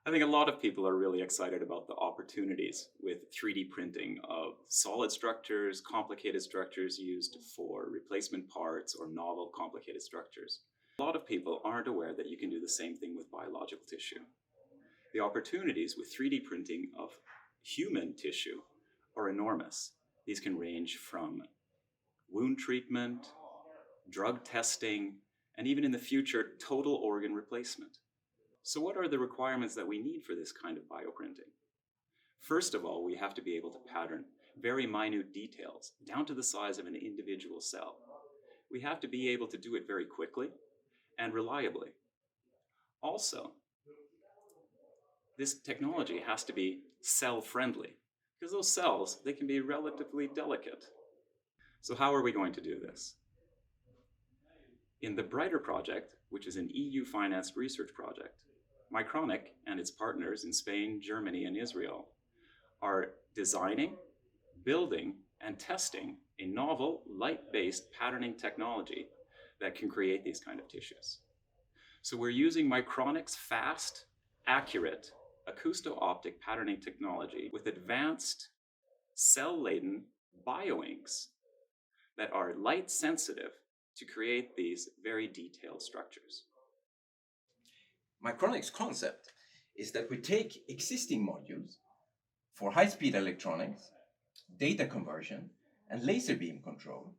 I think a lot of people are really excited about the opportunities with 3D printing of solid structures, complicated structures used for replacement parts, or novel complicated structures. A lot of people aren't aware that you can do the same thing with biological tissue. The opportunities with 3D printing of human tissue are enormous. These can range from wound treatment, drug testing, and even in the future, total organ replacement. So what are the requirements that we need for this kind of bioprinting? First of all, we have to be able to pattern very minute details down to the size of an individual cell. We have to be able to do it very quickly and reliably. Also, this technology has to be cell-friendly, because those cells, they can be relatively delicate. So how are we going to do this? In the Brighter project, which is an EU-financed research project, Mycronic and its partners in Spain, Germany, and Israel are designing, building, and testing a novel light-based patterning technology that can create these kind of tissues. So we're using Mycronic's fast, accurate, acousto-optic patterning technology with advanced cell-laden bioinks that are light sensitive to create these very detailed structures. Mycronic's concept is that we take existing modules for high-speed electronics, data conversion, and laser beam control,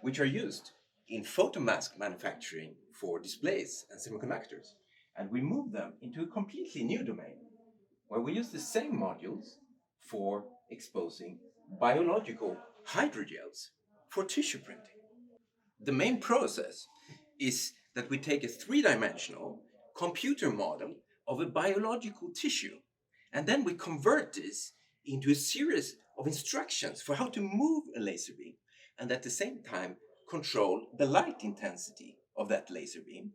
which are used in photomask manufacturing for displays and semiconductors, and we move them into a completely new domain, where we use the same modules for exposing biological hydrogels for tissue printing. The main process is that we take a three-dimensional computer model of a biological tissue, and then we convert this into a series of instructions for how to move a laser beam, and at the same time control the light intensity of that laser beam.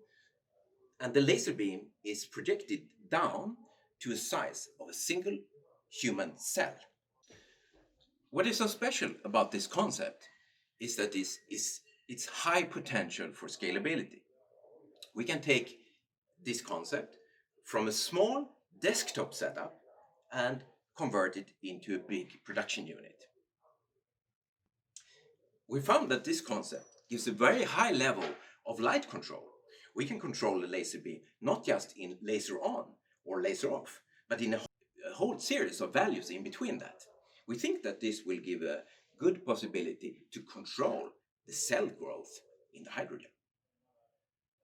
And the laser beam is projected down to a size of a single human cell. What is so special about this concept is that it's high potential for scalability. We can take this concept from a small desktop setup and convert it into a big production unit. We found that this concept gives a very high level of light control. We can control the laser beam not just in laser on or laser off, but in a whole series of values in between that. We think that this will give a good possibility to control the cell growth in the hydrogel.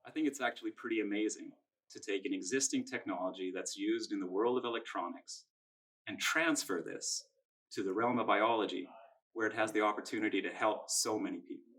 I think it's actually pretty amazing to take an existing technology that's used in the world of electronics and transfer this to the realm of biology, where it has the opportunity to help so many people.